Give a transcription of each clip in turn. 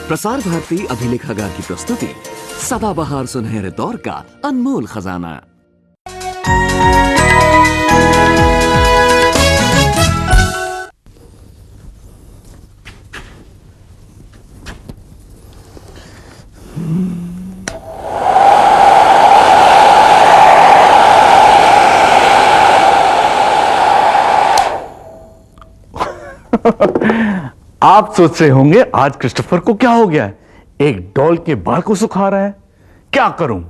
प्रसार भारती अभिलेखागार की प्रस्तुति सदाबहार सुनहरे दौर का अनमोल खजाना। आप सोच रहे होंगे आज क्रिस्टोफर को क्या हो गया है, एक डॉल के बाल को सुखा रहा है। क्या करूं,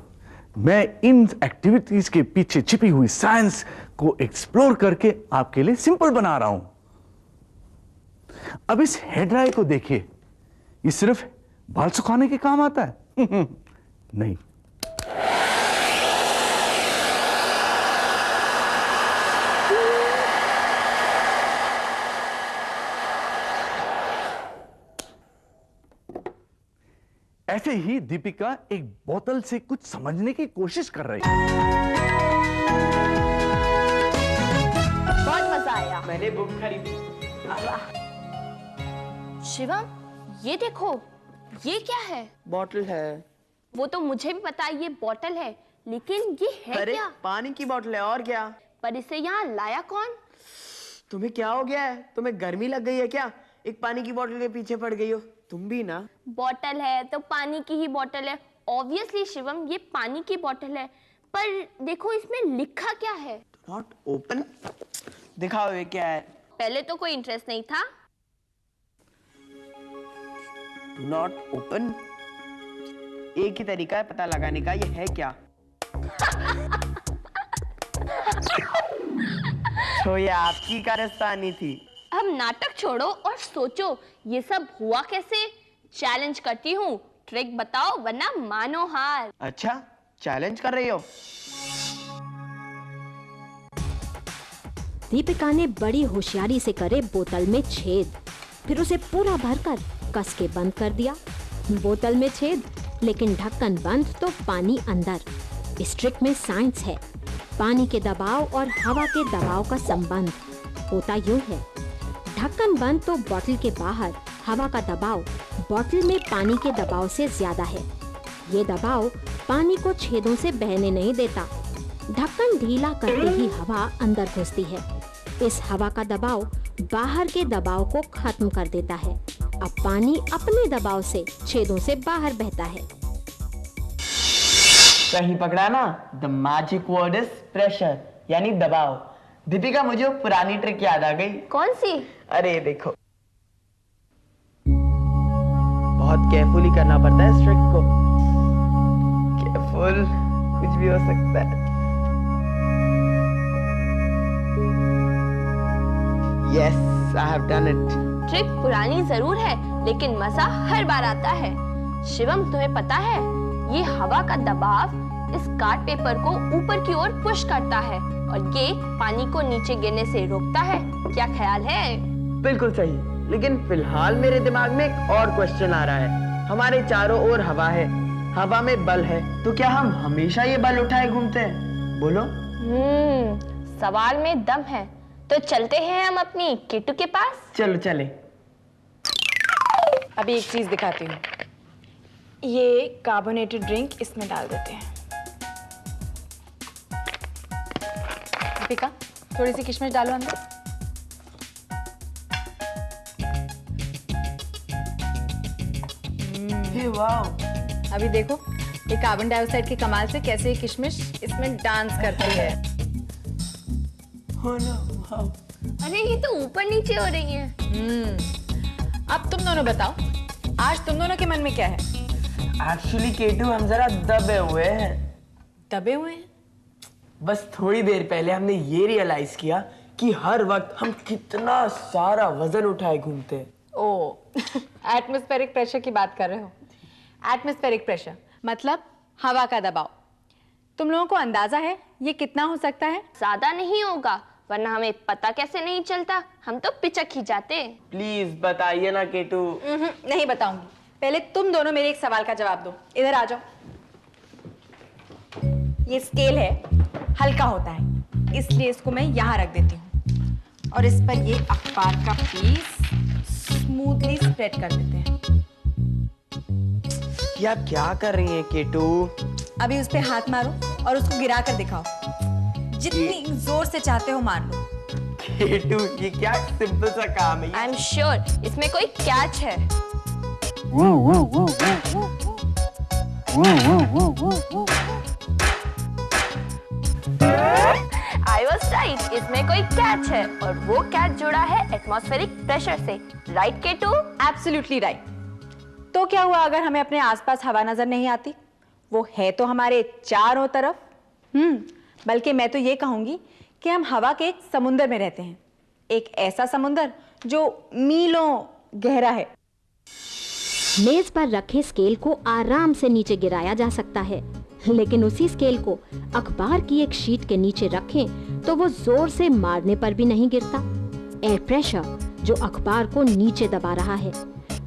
मैं इन एक्टिविटीज के पीछे छिपी हुई साइंस को एक्सप्लोर करके आपके लिए सिंपल बना रहा हूं। अब इस हेयर ड्रायर को देखिए, ये सिर्फ बाल सुखाने के काम आता है नहीं, ऐसे ही दीपिका एक बोतल से कुछ समझने की कोशिश कर रही है। बहुत मजा आया। मैंने बुक खरीदी। शिवम, ये देखो, ये क्या है? बॉटल है। वो तो मुझे भी पता है ये बॉटल है, लेकिन ये है अरे क्या? पानी की बॉटल है और क्या। पर इसे यहाँ लाया कौन? तुम्हें क्या हो गया है? तुम्हें गर्मी लग गई है क्या? एक पानी की बॉटल के पीछे पड़ गई हो तुम भी ना। बॉटल है तो पानी की ही बॉटल है। ऑब्वियसली शिवम, ये पानी की बॉटल है, पर देखो इसमें लिखा क्या है? Not open. दिखाओ ये क्या है। पहले तो कोई इंटरेस्ट नहीं था। Do not open. एक ही तरीका है पता लगाने का, ये है क्या। तो ये आपकी कारस्तानी थी। अब नाटक छोड़ो और सोचो ये सब हुआ कैसे। चैलेंज करती हूँ, ट्रिक बताओ वरना मानो हार। अच्छा, चैलेंज कर रही हो। दीपिका ने बड़ी होशियारी से करे बोतल में छेद, फिर उसे पूरा भरकर कस के बंद कर दिया। बोतल में छेद लेकिन ढक्कन बंद तो पानी अंदर। इस ट्रिक में साइंस है। पानी के दबाव और हवा के दबाव का संबंध होता यूं है, ढक्कन बंद तो बोतल के बाहर हवा का दबाव बोतल में पानी के दबाव से ज्यादा है। ये दबाव पानी को छेदों से बहने नहीं देता। ढक्कन ढीला करते ही हवा अंदर घुसती है। इस हवा का दबाव बाहर के दबाव को खत्म कर देता है। अब पानी अपने दबाव से छेदों से बाहर बहता है। सही पकड़ा ना। The magic word is pressure, यानी दबाव। दीपिका, मुझे वो पुरानी ट्रिक याद आ गई। कौन सी? अरे देखो, बहुत केयरफुली करना पड़ता है इस ट्रिक को। केयरफुल, कुछ भी हो सकता है। Yes, I have done it. Trick पुरानी जरूर है, लेकिन मजा हर बार आता है। शिवम, तुम्हें पता है ये हवा का दबाव इस कार्ड पेपर को ऊपर की ओर पुश करता है और ये पानी को नीचे गिरने से रोकता है। क्या ख्याल है? बिल्कुल सही, लेकिन फिलहाल मेरे दिमाग में एक और क्वेश्चन आ रहा है। हमारे चारों ओर हवा है, हवा में बल है, तो क्या हम हमेशा ये बल उठाए घूमते हैं? बोलो। सवाल में दम है, तो चलते हैं हम अपनी किट्टू के पास। चलो चले। अभी एक चीज दिखाती हूँ। ये कार्बोनेटेड ड्रिंक इसमें डाल देते हैं। दीपिका, थोड़ी सी किशमिश डालो अंदर। वाह। अभी देखो ये कार्बन डाइऑक्साइड के कमाल से कैसे ये किशमिश इसमें डांस करती है। अरे ये तो ऊपर नीचे हो रही है। अब तुम दोनों बताओ, आज तुम दोनों के मन में क्या है? एक्चुअली केटू, हम जरा दबे हुए हैं। दबे हुए हैं? बस थोड़ी देर पहले हमने ये रियलाइज किया कि हर वक्त हम कितना सारा वजन उठाए घूमते हैं। ओ, एटमॉस्फेरिक प्रेशर की बात कर रहे हो। एटमॉस्फेरिक प्रेशर मतलब हवा का दबाव। तुम लोगों को अंदाजा है ये कितना हो सकता है? ज्यादा नहीं होगा, वरना हमें पता कैसे नहीं चलता, हम तो पिचक ही जाते। प्लीज बताइए ना केटू। नहीं बताऊंगी। पहले तुम दोनों मेरे एक सवाल का जवाब दो। इधर आ जाओ। ये स्केल है, हल्का होता है, इसलिए इसको मैं यहाँ रख देती हूँ और इस पर ये अखबार का पीस स्मूथली स्प्रेड कर देते हैं। ये आप क्या कर रही हैं केटू? अभी उस पे हाथ मारो और उसको गिरा कर दिखाओ। जितनी जोर से चाहते हो मार लो। केटू ये क्या सिंपल सा काम है। आई एम श्योर इसमें कोई कैच है। आई वॉज राइट, इसमें कोई कैच है और वो कैच जुड़ा है एटमॉस्फेरिक प्रेशर से। राइट केटू? Absolutely right. तो क्या हुआ अगर हमें अपने आसपास हवा नजर नहीं आती? वो है तो हमारे चारों तरफ। बल्कि मैं तो ये कहूंगी कि हम हवा के एक समुंदर में रहते हैं, एक ऐसा समुंदर जो मीलों गहरा है। मेज पर रखे स्केल को आराम से नीचे गिराया जा सकता है, लेकिन उसी स्केल को अखबार की एक शीट के नीचे रखें तो वो जोर से मारने पर भी नहीं गिरता। एयर प्रेशर जो अखबार को नीचे दबा रहा है।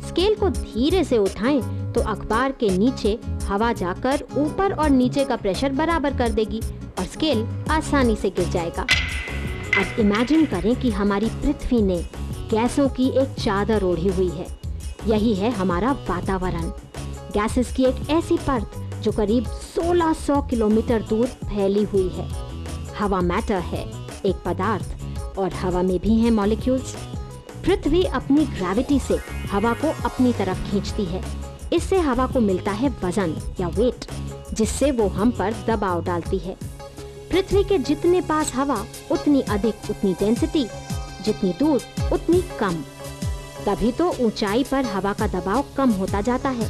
स्केल को धीरे से उठाएं तो अखबार के नीचे हवा जाकर ऊपर और नीचे का प्रेशर बराबर कर देगी और स्केल आसानी से गिर जाएगा। अब इमेजिन करें कि हमारी पृथ्वी ने गैसों की एक चादर ओढ़ी हुई है। यही है हमारा वातावरण। गैसेस की एक ऐसी परत जो करीब 1600 किलोमीटर दूर फैली हुई है। हवा मैटर है, एक पदार्थ, और हवा में भी हैं मॉलिक्यूल्स। पृथ्वी अपनी ग्रेविटी से हवा को अपनी तरफ खींचती है। इससे हवा को मिलता है वजन या वेट, जिससे वो हम पर दबाव डालती है। पृथ्वी के जितने पास हवा उतनी अधिक उतनी डेंसिटी, जितनी दूर उतनी कम। तभी तो ऊंचाई पर हवा का दबाव कम होता जाता है।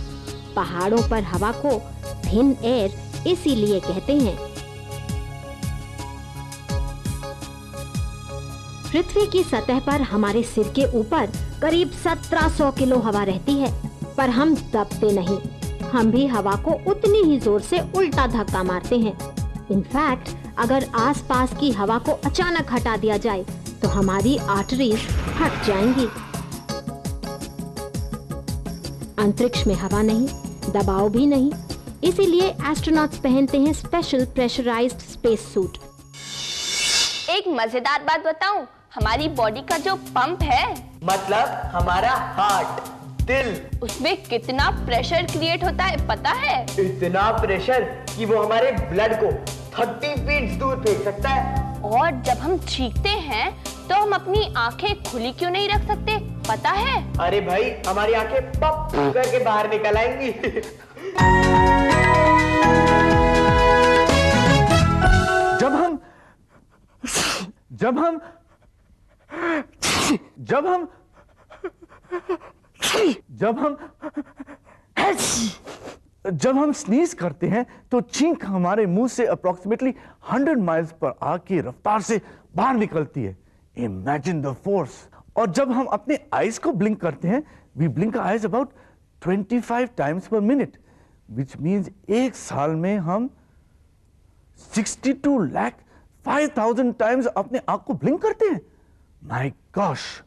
पहाड़ों पर हवा को थिन एयर इसीलिए कहते हैं। पृथ्वी की सतह पर हमारे सिर के ऊपर करीब 1700 किलो हवा रहती है, पर हम दबते नहीं। हम भी हवा को उतनी ही जोर से उल्टा धक्का मारते हैं। इनफैक्ट अगर आसपास की हवा को अचानक हटा दिया जाए तो हमारी आर्टरीज फट जाएंगी। अंतरिक्ष में हवा नहीं, दबाव भी नहीं, इसीलिए एस्ट्रोनॉट्स पहनते हैं स्पेशल प्रेशराइज्ड स्पेस सूट। एक मजेदार बात बताऊं, हमारी बॉडी का जो पंप है, मतलब हमारा हार्ट, दिल, उसमें कितना प्रेशर क्रिएट होता है पता है? इतना प्रेशर कि वो हमारे ब्लड को 30 फीट दूर फेंक सकता है। और जब हम चीखते हैं तो हम अपनी आंखें खुली क्यों नहीं रख सकते पता है? अरे भाई हमारी आंखें पप करके बाहर निकल आएंगी। जब हम स्नीज करते हैं तो छींक हमारे मुंह से अप्रोक्सीमेटली 100 माइल्स पर आग की रफ्तार से बाहर निकलती है। Imagine the force. और जब हम अपने आईज को ब्लिंक करते हैं, we blink eyes about 25 times per minute, which means एक साल में हम 62,05,000 टाइम्स अपने आंख को ब्लिंक करते हैं। My gosh.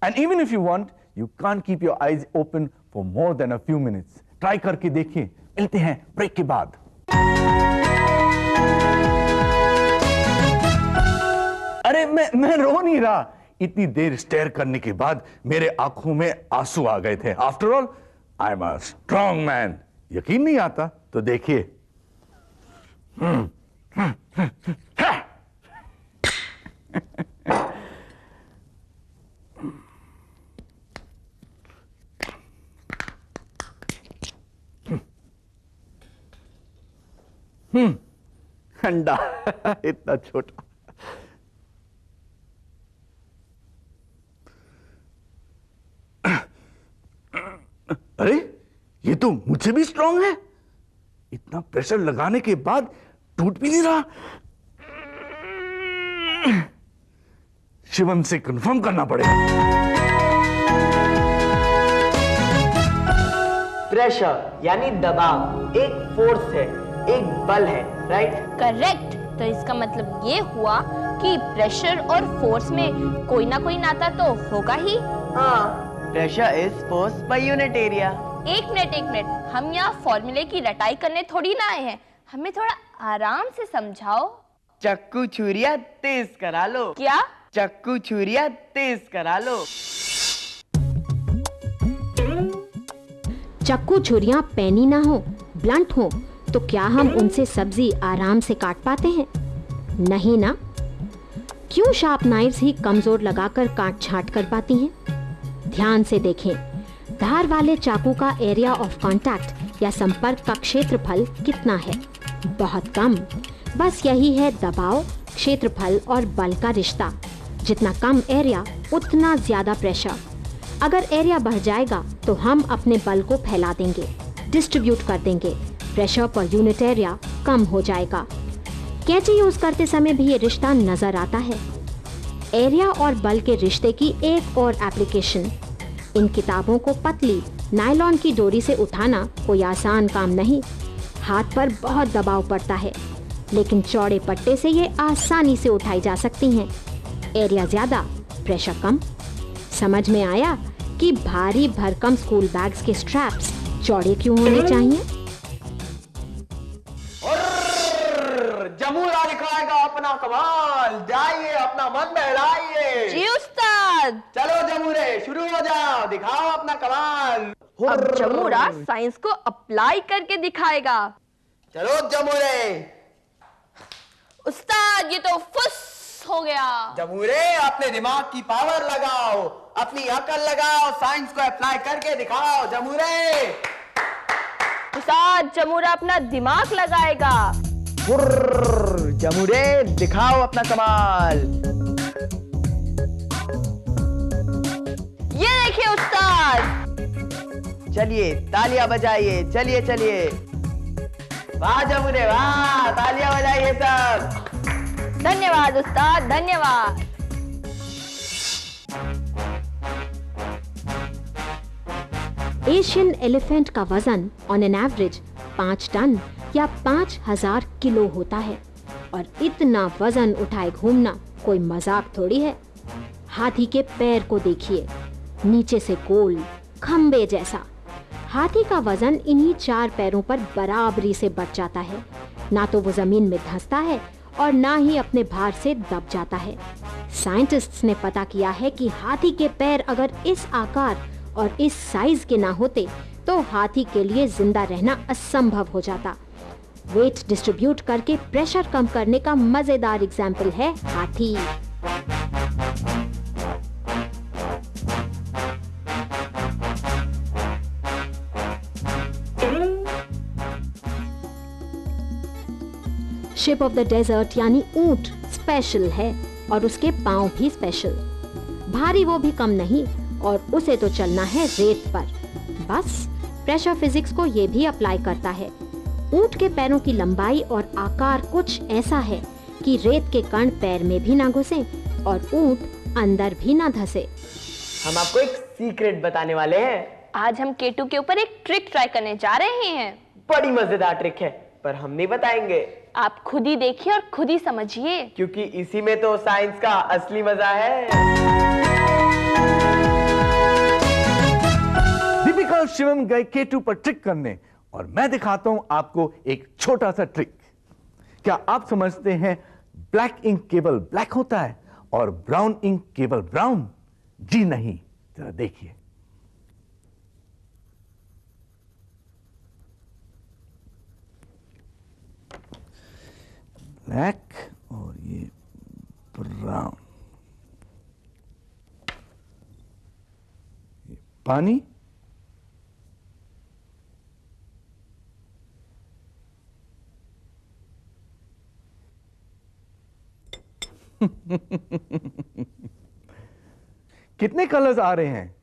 And even if you want, you can't keep your eyes open for more than a few minutes. Try करके देखिए। मिलते हैं ब्रेक के बाद। अरे मैं रो नहीं रहा। इतनी देर स्टेयर करने के बाद मेरे आंखों में आंसू आ गए थे। After all I am a strong man. यकीन नहीं आता तो देखिए। अंडा इतना छोटा। अरे ये तो मुझसे भी स्ट्रांग है। इतना प्रेशर लगाने के बाद टूट भी नहीं रहा। शिवम से कंफर्म करना पड़ेगा। प्रेशर यानी दबाव एक फोर्स है, एक बल है, राइट? करेक्ट। तो इसका मतलब ये हुआ कि प्रेशर और फोर्स में कोई ना कोई नाता तो होगा ही। हाँ, pressure is force by unit area. एक मिनट, हम यहाँ फॉर्मूले की रटाई करने थोड़ी ना आए हैं। हमें थोड़ा आराम से समझाओ। चक्कू छुरिया तेज करा लो। क्या? चक्कू छुरिया तेज करा लो। चक्कू छुरियां पैनी ना हो, ब्लंट हो, तो क्या हम उनसे सब्जी आराम से काट पाते हैं? नहीं ना। क्यों शार्प नाइफ्स ही कमजोर लगाकर काट छांट कर पाती हैं? ध्यान से देखें, धार वाले चाकू का एरिया ऑफ कांटेक्ट या संपर्क का क्षेत्रफल कितना है? बहुत कम। बस यही है दबाव, क्षेत्रफल और बल का रिश्ता। जितना कम एरिया उतना ज्यादा प्रेशर। अगर एरिया बढ़ जाएगा तो हम अपने बल को फैला देंगे, डिस्ट्रीब्यूट कर देंगे, प्रेशर पर यूनिट एरिया कम हो जाएगा। कैंची यूज करते समय भी ये रिश्ता नजर आता है। एरिया और बल के रिश्ते की एक और एप्लीकेशन। इन किताबों को पतली नायलॉन की डोरी से उठाना कोई आसान काम नहीं। हाथ पर बहुत दबाव पड़ता है, लेकिन चौड़े पट्टे से ये आसानी से उठाई जा सकती हैं। एरिया ज्यादा, प्रेशर कम। समझ में आया कि भारी भरकम स्कूल बैग्स के स्ट्रैप्स चौड़े क्यों होने चाहिए? जमूरा दिखाएगा अपना कमाल, जाइए अपना मन बहलाइए। जी उस्ताद। चलो जमूरे, शुरू हो जाओ, दिखाओ अपना कमाल। अब जमूरा साइंस को अप्लाई करके दिखाएगा। चलो जमूरे। उस्ताद, ये तो फुस हो गया। जमूरे, अपने दिमाग की पावर लगाओ, अपनी अकल लगाओ, साइंस को अप्लाई करके दिखाओ। जमूरे। उस्ताद, जमूरा अपना दिमाग लगाएगा। जमूरे, दिखाओ अपना कमाल। ये देखिए उस्ताद। चलिए तालियां बजाइए, चलिए चलिए। वाह जमूरे वाह, तालियां बजाइए सब। धन्यवाद उस्ताद, धन्यवाद। एशियन एलिफेंट का वजन ऑन एन एवरेज 5 टन या 5000 किलो होता है, और इतना वजन उठाए घूमना कोई मजाक थोड़ी है। हाथी के पैर को देखिए, नीचे से गोल खंबे जैसा। हाथी का वजन इन्हीं 4 पैरों पर बराबरी से बढ़ जाता है। ना तो वो जमीन में धंसता है और ना ही अपने भार से दब जाता है। साइंटिस्ट्स ने पता किया है कि हाथी के पैर अगर इस आकार और इस साइज के ना होते तो हाथी के लिए जिंदा रहना असंभव हो जाता। वेट डिस्ट्रीब्यूट करके प्रेशर कम करने का मजेदार एग्जाम्पल है हाथी। शिप ऑफ द डेजर्ट यानी ऊंट स्पेशल है, और उसके पांव भी स्पेशल। भारी वो भी कम नहीं, और उसे तो चलना है रेत पर। बस प्रेशर फिजिक्स को ये भी अप्लाई करता है। ऊंट के पैरों की लंबाई और आकार कुछ ऐसा है कि रेत के कण पैर में भी ना घुसे और ऊंट अंदर भी ना धसे। हम आपको एक सीक्रेट बताने वाले हैं। आज हम केटू के ऊपर एक ट्रिक ट्राई करने जा रहे हैं। बड़ी मजेदार ट्रिक है, पर हम नहीं बताएंगे। आप खुद ही देखिए और खुद ही समझिए, क्योंकि इसी में तो साइंस का असली मजा है। दीपिका और शिवम गए केटू पर ट्रिक करने, और मैं दिखाता हूं आपको एक छोटा सा ट्रिक। क्या आप समझते हैं ब्लैक इंक केवल ब्लैक होता है और ब्राउन इंक केवल ब्राउन? जी नहीं, जरा देखिए। ब्लैक और ये ब्राउन। पानी, कितने कलर्स आ रहे हैं?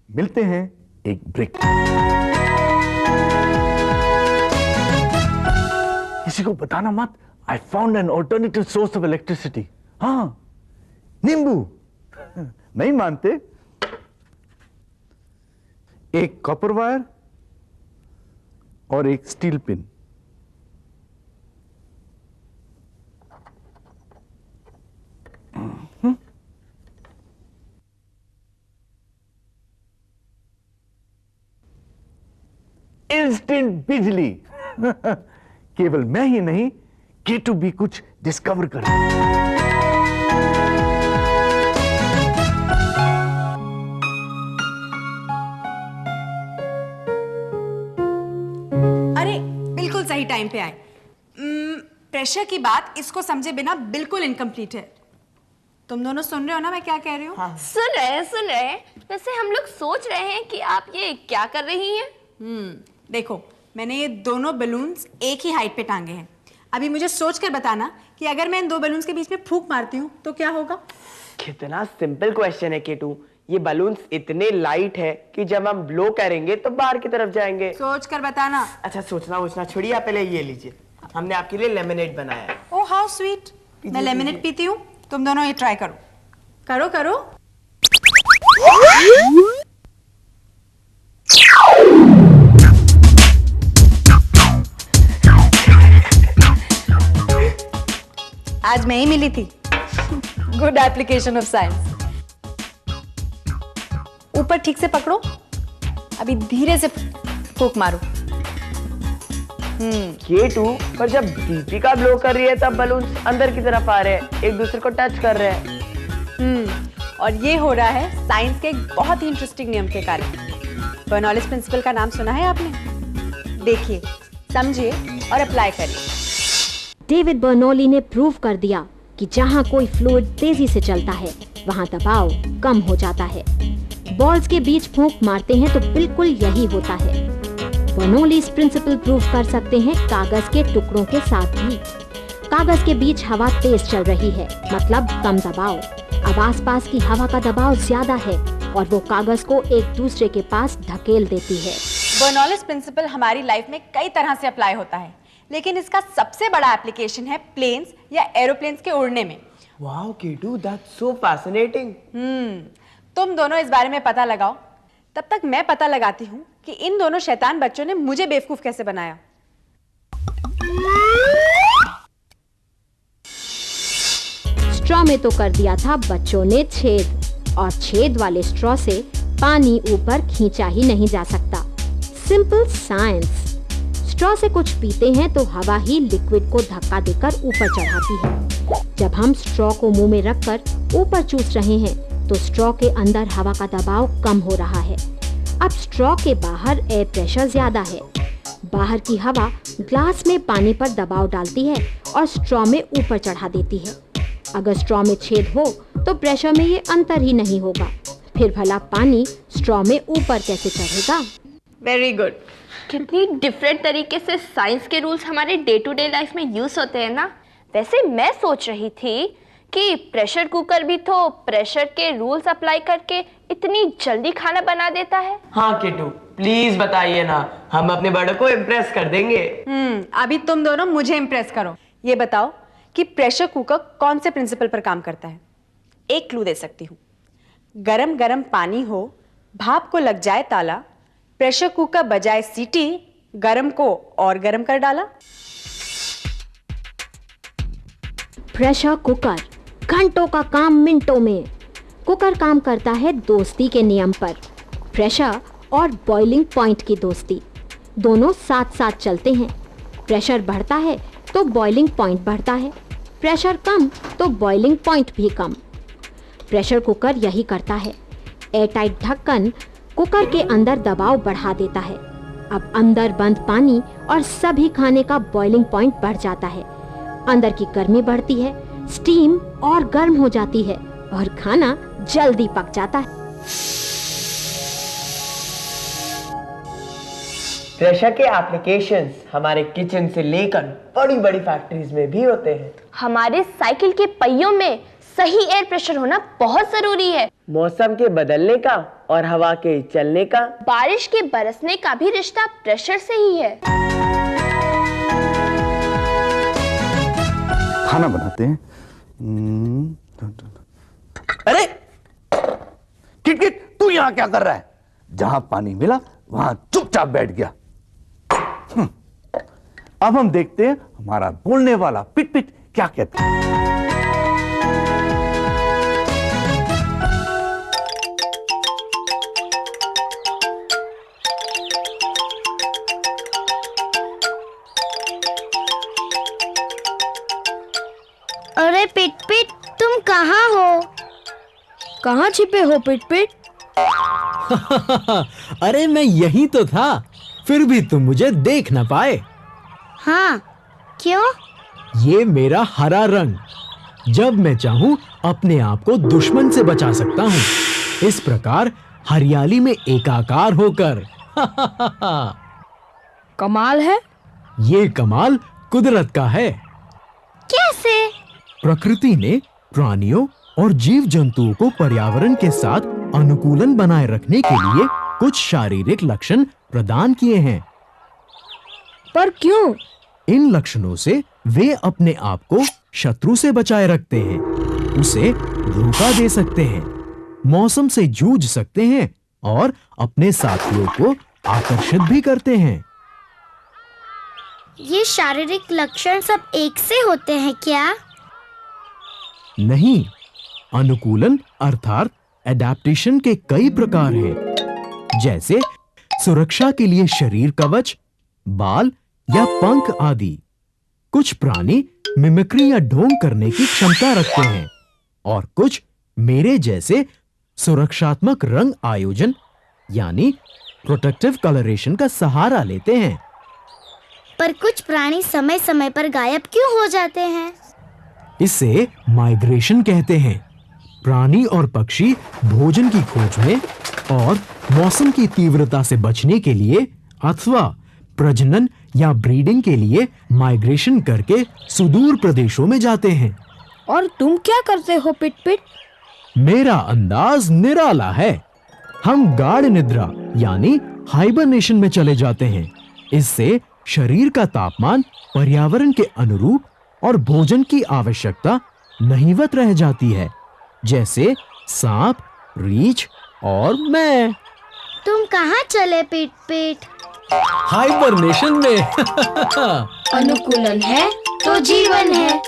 मिलते हैं एक ब्रिक। किसी को बताना मत। I found an alternative source of electricity. हाँ, नींबू। नहीं मानते? एक कॉपर वायर और एक स्टील पिन। इंस्टेंट बिजली। केवल मैं ही नहीं, केटू भी कुछ डिस्कवर करे। टाइम पे आए। प्रेशर की बात इसको समझे बिना बिल्कुल इनकम्प्लीट है। तुम दोनों सुन रहे हो ना मैं क्या कह रही हूँ? हाँ। सुन रहे हैं। वैसे हम लोग सोच रहे हैं कि आप ये क्या कर रही हैं। देखो, मैंने ये दोनों बलून्स एक ही हाइट पे टांगे हैं। अभी मुझे सोच कर बताना कि अगर मैं इन दो बलून्स के बीच में फूंक मारती हूँ तो क्या होगा? कितना सिंपल क्वेश्चन है केटू। ये बलून्स इतने लाइट है कि जब हम ब्लो करेंगे तो बाहर की तरफ जाएंगे। सोच कर बताना। अच्छा, सोचना छोड़िए, आप पहले ये लीजिए, हमने आपके लिए लेमनेड बनाया है। Oh how sweet. मैं लेमनेड पीती हूँ, तुम दोनों ये ट्राई करो। करो करो। आज मैं ही मिली थी। Good application of science. ऊपर ठीक से पकड़ो, अभी धीरे से फूंक मारो। केटू, पर जब दीपिका ब्लो कर रही है तब बलून्स अंदर की तरफ आ रहे हैं, एक दूसरे को टच कर रहे हैं। और ये हो रहा है साइंस के एक बहुत ही इंटरेस्टिंग नियम के कारण। बर्नौलिस प्रिंसिपल का नाम सुना है आपने? देखिए, समझिए और अप्लाई करिए। डेविड बर्नौली ने प्रूव कर दिया कि जहां कोई फ्लूइड तेजी से चलता है वहां दबाव कम हो जाता है। बॉल्स के बीच फूंक मारते हैं तो बिल्कुल यही होता है। बर्नौलीज प्रिंसिपल प्रूव कर सकते हैं कागज के टुकड़ों के साथ भी। कागज के बीच हवा तेज चल रही है, मतलब कम दबाव। अब आसपास की हवा का दबाव ज्यादा है और वो कागज को एक दूसरे के पास धकेल देती है। बर्नौलिस प्रिंसिपल हमारी लाइफ में कई तरह से अप्लाई होता है, लेकिन इसका सबसे बड़ा एप्लीकेशन है प्लेन्स या एरोप्लेन्स के उड़ने में। Wow Ketu, that's so fascinating. तुम दोनों इस बारे में पता लगाओ, तब तक मैं पता लगाती हूँ कि इन दोनों शैतान बच्चों ने मुझे बेवकूफ कैसे बनाया। स्ट्रॉ में तो कर दिया था बच्चों ने छेद, और छेद वाले स्ट्रॉ से पानी ऊपर खींचा ही नहीं जा सकता। Simple science. स्ट्रॉ से कुछ पीते हैं तो हवा ही लिक्विड को धक्का देकर ऊपर चढ़ाती है। जब हम स्ट्रॉ को मुंह में रखकर ऊपर चूस रहे हैं तो स्ट्रॉ के अंदर हवा का दबाव कम हो रहा है। अब स्ट्रॉ के बाहर एयर प्रेशर ज्यादा है। बाहर की हवा ग्लास में पानी पर दबाव डालती है और स्ट्रॉ में ऊपर चढ़ा देती है। अगर स्ट्रॉ में छेद हो तो प्रेशर में ये अंतर ही नहीं होगा, फिर भला पानी स्ट्रॉ में ऊपर कैसे चढ़ेगा? Very good. कितनी डिफरेंट तरीके से साइंस के रूल्स हमारे डे टू डे लाइफ में यूज होते हैं ना। वैसे मैं सोच रही थी कि प्रेशर कुकर भी तो प्रेशर के रूल्स अप्लाई करके इतनी जल्दी खाना बना देता है। हाँ केटू, प्लीज बताइए ना, हम अपने बड़ों को इम्प्रेस कर देंगे। अभी तुम दोनों मुझे इम्प्रेस करो। ये बताओ कि प्रेशर कुकर कौन से प्रिंसिपल पर काम करता है? एक क्लू दे सकती हूँ। गरम गरम पानी हो, भाप को लग जाए ताला, प्रेशर कुकर बजाए सीटी, गरम को और गरम कर डाला। प्रेशर कुकर, घंटों का काम मिनटों में। कुकर काम करता है दोस्ती के नियम पर। प्रेशर और बॉइलिंग पॉइंट की दोस्ती दोनों साथ साथ चलते हैं। प्रेशर बढ़ता है तो बॉइलिंग पॉइंट बढ़ता है, प्रेशर कम तो बॉइलिंग पॉइंट भी कम। प्रेशर कुकर यही करता है। एयरटाइट ढक्कन कुकर के अंदर दबाव बढ़ा देता है। अब अंदर बंद पानी और सभी खाने का बॉइलिंग पॉइंट बढ़ जाता है। अंदर की गर्मी बढ़ती है, स्टीम और गर्म हो जाती है और खाना जल्दी पक जाता है। प्रेशर के एप्लीकेशंस हमारे किचन से लेकर बड़ी बड़ी फैक्ट्रीज में भी होते हैं। हमारे साइकिल के पहियों में सही एयर प्रेशर होना बहुत जरूरी है। मौसम के बदलने का और हवा के चलने का, बारिश के बरसने का भी रिश्ता प्रेशर से ही है। खाना बनाते हैं। अरे किट, तू यहाँ क्या कर रहा है? जहां पानी मिला वहां चुपचाप बैठ गया। अब हम देखते हैं हमारा बोलने वाला पिट पिट क्या कहता है। अरे पिट पिट, तुम कहाँ हो? कहाँ छिपे हो पिट पिट? अरे मैं यही तो था, फिर भी तुम मुझे देख ना पाए। हाँ, क्यों? ये मेरा हरा रंग, जब मैं चाहूं अपने आप को दुश्मन से बचा सकता हूं। इस प्रकार हरियाली में एकाकार होकर। कमाल है। ये कमाल कुदरत का है। कैसे? प्रकृति ने प्राणियों और जीव जंतुओं को पर्यावरण के साथ अनुकूलन बनाए रखने के लिए कुछ शारीरिक लक्षण प्रदान किए हैं। पर क्यों? इन लक्षणों से वे अपने आप को शत्रु से बचाए रखते हैं, उसे धोखा दे सकते हैं, मौसम से जूझ सकते हैं और अपने साथियों को आकर्षित भी करते हैं। ये शारीरिक लक्षण सब एक से होते हैं क्या? नहीं, अनुकूलन अर्थात एडेप्टेशन के कई प्रकार हैं, जैसे सुरक्षा के लिए शरीर कवच, बाल या पंख आदि। कुछ प्राणी मिमिक्री या ढोंग करने की क्षमता रखते हैं और कुछ मेरे जैसे सुरक्षात्मक रंग आयोजन यानी प्रोटेक्टिव कलरेशन का सहारा लेते हैं। पर कुछ प्राणी समय समय पर गायब क्यों हो जाते हैं? इसे माइग्रेशन कहते हैं। प्राणी और पक्षी भोजन की खोज में और मौसम की तीव्रता से बचने के लिए अथवा प्रजनन या ब्रीडिंग के लिए माइग्रेशन करके सुदूर प्रदेशों में जाते हैं। और तुम क्या करते हो पिट पिट? मेरा अंदाज निराला है। हम गाढ़ निद्रा यानी हाइबरनेशन में चले जाते हैं। इससे शरीर का तापमान पर्यावरण के अनुरूप और भोजन की आवश्यकता नहीवत रह जाती है, जैसे सांप, रीछ और मैं। तुम कहाँ चले पिट पिट? हाइबरनेशन में। अनुकूलन है तो जीवन है।